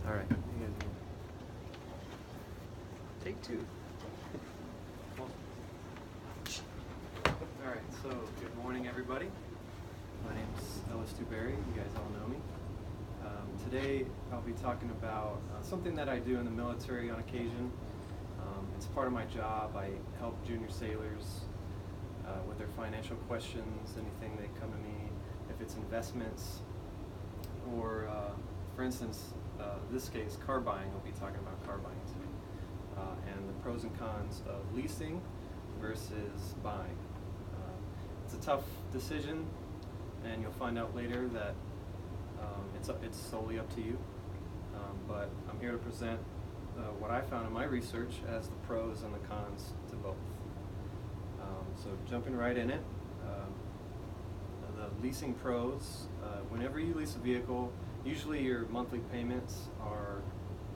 All right. You guys ready? Take two. All right. So, good morning, everybody. My name's Ellis Dewberry. You guys all know me. Today, I'll be talking about something that I do in the military on occasion. It's part of my job. I help junior sailors with their financial questions, anything they come to me, if it's investments, or for instance, this case, car buying. I'll be talking about car buying today, and the pros and cons of leasing versus buying. It's a tough decision, and you'll find out later that it's solely up to you. But I'm here to present what I found in my research as the pros and the cons to both. So jumping right in it, the leasing pros, whenever you lease a vehicle, usually your monthly payments are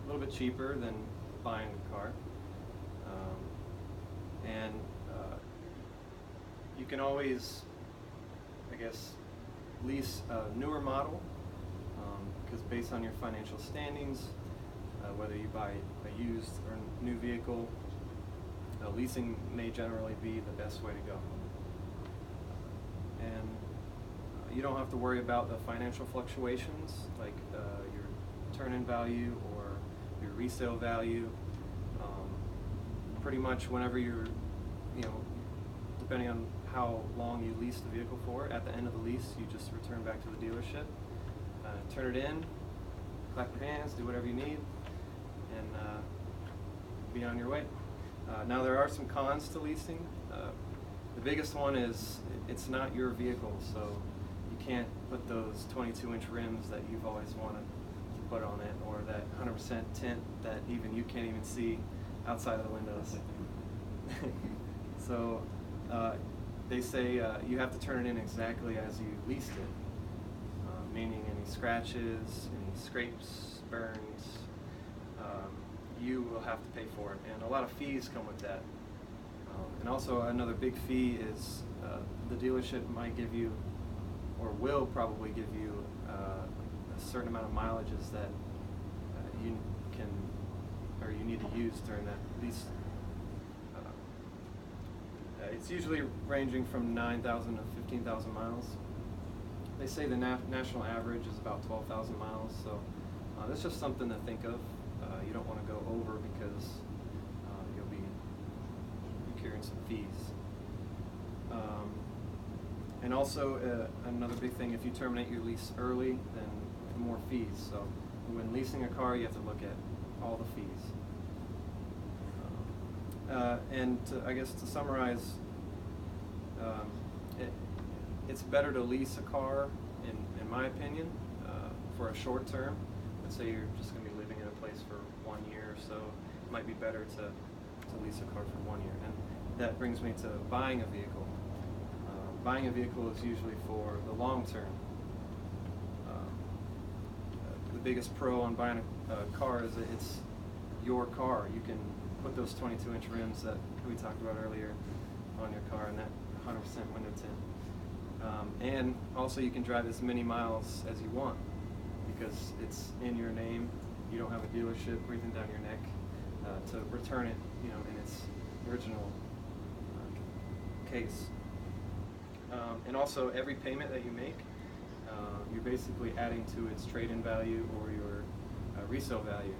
a little bit cheaper than buying a car. And you can always, I guess, lease a newer model, because based on your financial standings, whether you buy a used or new vehicle, leasing may generally be the best way to go. And you don't have to worry about the financial fluctuations, like your turn-in value or your resale value. Pretty much whenever you're, depending on how long you lease the vehicle for, at the end of the lease, you just return back to the dealership, turn it in, clap your hands, do whatever you need, and be on your way. Now there are some cons to leasing. The biggest one is it's not your vehicle, so you can't put those 22-inch rims that you've always wanted to put on it, or that 100% tint that even you can't even see outside of the windows. So they say you have to turn it in exactly as you leased it, meaning any scratches, any scrapes, burns, you will have to pay for it, and a lot of fees come with that. And also another big fee is the dealership might give you, or will probably give you, a certain amount of mileages that you can, or you need to use during that lease. It's usually ranging from 9,000 to 15,000 miles. They say the national average is about 12,000 miles, so that's just something to think of. You don't want to go over because you'll be incurring some fees. And also another big thing, if you terminate your lease early, then more fees. So when leasing a car, you have to look at all the fees. I guess to summarize, it's better to lease a car, in my opinion, for a short term. Let's say you're just going to be living in a place for 1 year or so. It might be better to lease a car for 1 year. And that brings me to buying a vehicle. Buying a vehicle is usually for the long term. The biggest pro on buying a car is that it's your car. You can put those 22-inch rims that we talked about earlier on your car and that 100% window tint. And also you can drive as many miles as you want because it's in your name. You don't have a dealership breathing down your neck to return it, in its original case. And also every payment that you make, you're basically adding to its trade-in value or your resale value.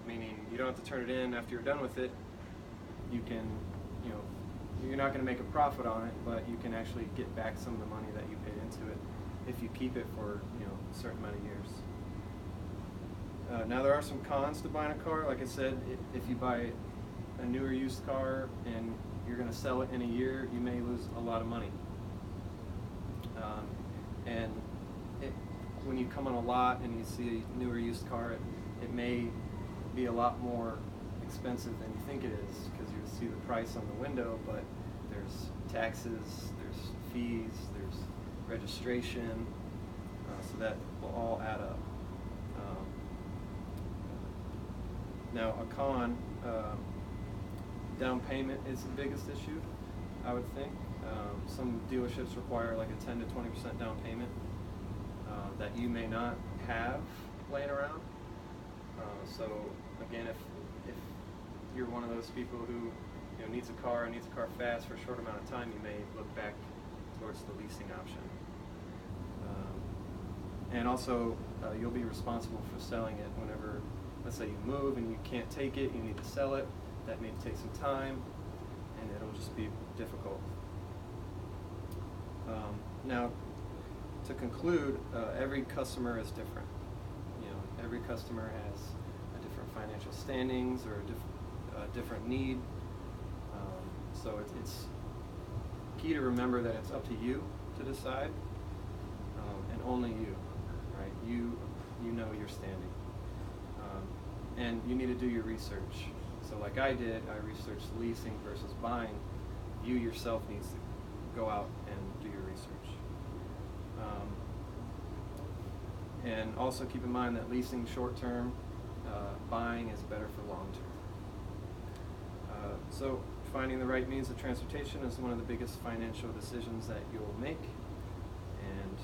Meaning you don't have to turn it in after you're done with it. You can, you're not going to make a profit on it, but you can actually get back some of the money that you paid into it if you keep it for a certain amount of years. Now there are some cons to buying a car. Like I said, if you buy a newer used car and you're going to sell it in a year, you may lose a lot of money. And when you come on a lot and you see a newer used car, it may be a lot more expensive than you think it is because you see the price on the window, but there's taxes, there's fees, there's registration, so that will all add up. Now a con, down payment is the biggest issue, I would think. Some dealerships require like a 10 to 20% down payment that you may not have laying around. So again, if you're one of those people who needs a car fast for a short amount of time, you may look back towards the leasing option. And also, you'll be responsible for selling it whenever, let's say you move and you can't take it, you need to sell it. That may take some time, and it'll just be difficult. Now, to conclude, every customer is different. Every customer has a different financial standings or a different need. So it's key to remember that it's up to you to decide, and only you, right? You know your standing, and you need to do your research. So like I did, I researched leasing versus buying. You yourself needs to go out and do your research. And also keep in mind that leasing short term, buying is better for long term. So finding the right means of transportation is one of the biggest financial decisions that you'll make, and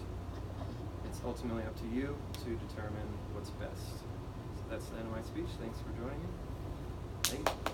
it's ultimately up to you to determine what's best. So that's the end of my speech. Thanks for joining me. Thank you.